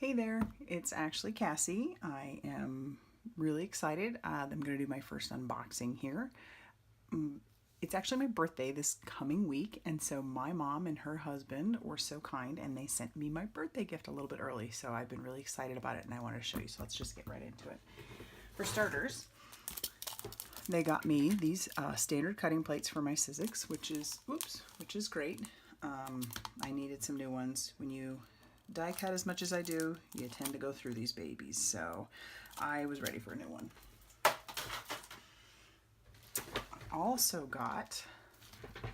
Hey there, it's actually Cassie. I am really excited. I'm going to do my first unboxing here. It's actually my birthday this coming week, and so my mom and her husband were so kind and they sent me my birthday gift a little bit early, so I've been really excited about it and I wanted to show you, so let's just get right into it. For starters, they got me these standard cutting plates for my Sizzix, which is great. I needed some new ones. When you die cut as much as I do, you tend to go through these babies, so I was ready for a new one. I also got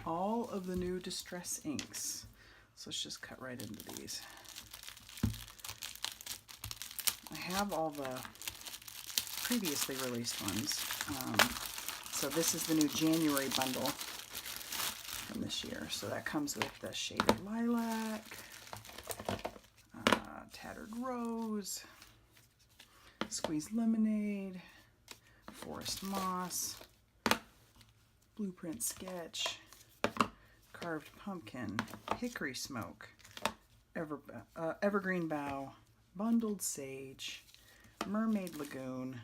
all of the new Distress inks, so let's just cut right into these. I have all the previously released ones, so this is the new January bundle from this year. So that comes with the Shaded Lilac, Tattered Rose, Squeezed Lemonade, Forest Moss, Blueprint Sketch, Carved Pumpkin, Hickory Smoke, Evergreen Bough, Bundled Sage, Mermaid Lagoon,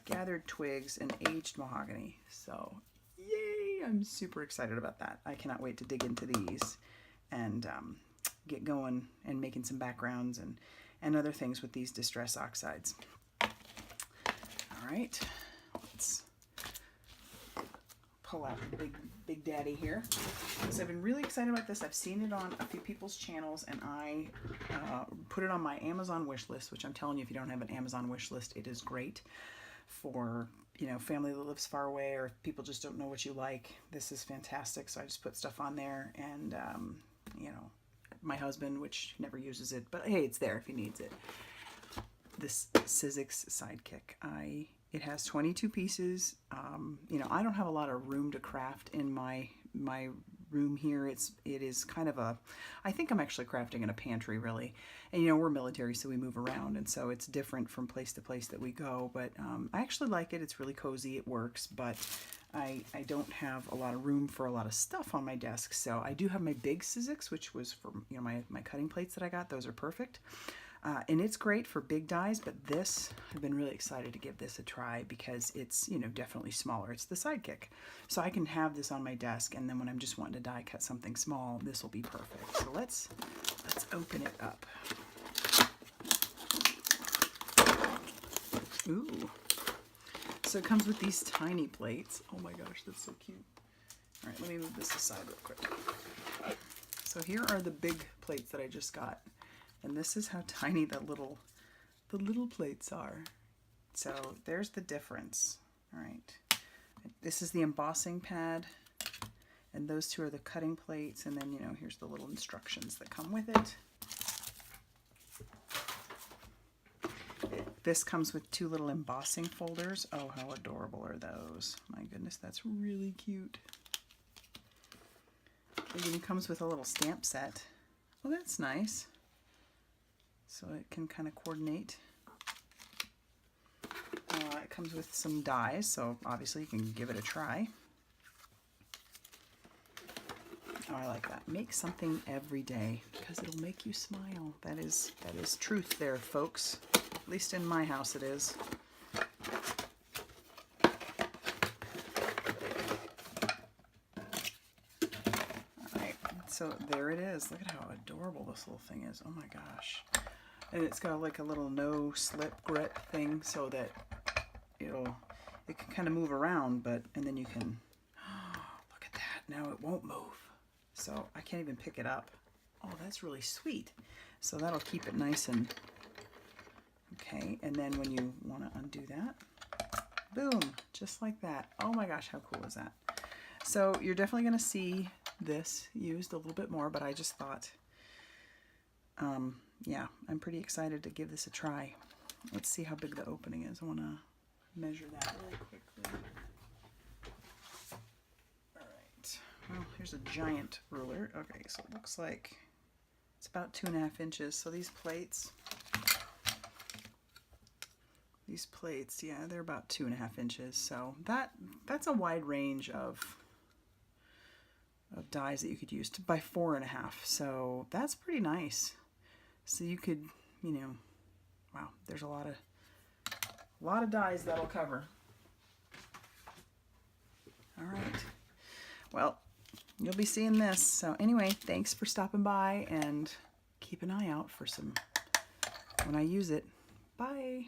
Gathered Twigs, and Aged Mahogany. So, yay! I'm super excited about that. I cannot wait to dig into these and get going and making some backgrounds and other things with these Distress Oxides. All right, let's pull out the big daddy here. So I've been really excited about this. I've seen it on a few people's channels, and I put it on my Amazon wish list, which I'm telling you, if you don't have an Amazon wish list, it is great for, you know, family that lives far away, or if people just don't know what you like. This is fantastic. So I just put stuff on there, and you know, my husband, which never uses it, but hey, it's there if he needs it. This Sizzix Sidekick. It has 22 pieces. You know, I don't have a lot of room to craft in my room here. It is kind of a, I think I'm actually crafting in a pantry, really. And you know, we're military, so we move around, and so it's different from place to place that we go. But I actually like it. It's really cozy. It works, but I don't have a lot of room for a lot of stuff on my desk. So I do have my big Sizzix, which was for, you know, my cutting plates that I got. Those are perfect. And it's great for big dies, but this, I've been really excited to give this a try because it's, you know, definitely smaller. It's the Sidekick. So I can have this on my desk, and then when I'm just wanting to die cut something small, this will be perfect. So let's open it up. Ooh. So it comes with these tiny plates. Oh my gosh, that's so cute. All right, let me move this aside real quick. So here are the big plates that I just got. And this is how tiny the little plates are. So there's the difference. All right. This is the embossing pad, and those two are the cutting plates. And then, you know, here's the little instructions that come with it. This comes with two little embossing folders. Oh, how adorable are those? My goodness, that's really cute. And then it comes with a little stamp set. Oh, that's nice. So it can kind of coordinate. It comes with some dies, so obviously you can give it a try. Oh, I like that. Make something every day because it'll make you smile. That is truth there, folks. At least in my house it is. Alright, so there it is. Look at how adorable this little thing is. Oh my gosh. And it's got like a little no slip grit thing so that it can kind of move around, and then you can, look at that, now it won't move. So I can't even pick it up. Oh, that's really sweet. So that'll keep it nice and, okay, and then when you want to undo that, boom, just like that. Oh my gosh, how cool is that? So you're definitely going to see this used a little bit more, but I just thought, yeah, I'm pretty excited to give this a try. Let's see how big the opening is. I want to measure that really quickly. All right. Well, here's a giant ruler. Okay, so it looks like it's about 2.5 inches. So these plates, yeah, they're about 2.5 inches. So that's a wide range of dies that you could use by 4.5. So that's pretty nice. So you could you know, wow, there's a lot of dies that'll cover. All right. Well, you'll be seeing this. So anyway, thanks for stopping by, and keep an eye out for some when I use it. Bye.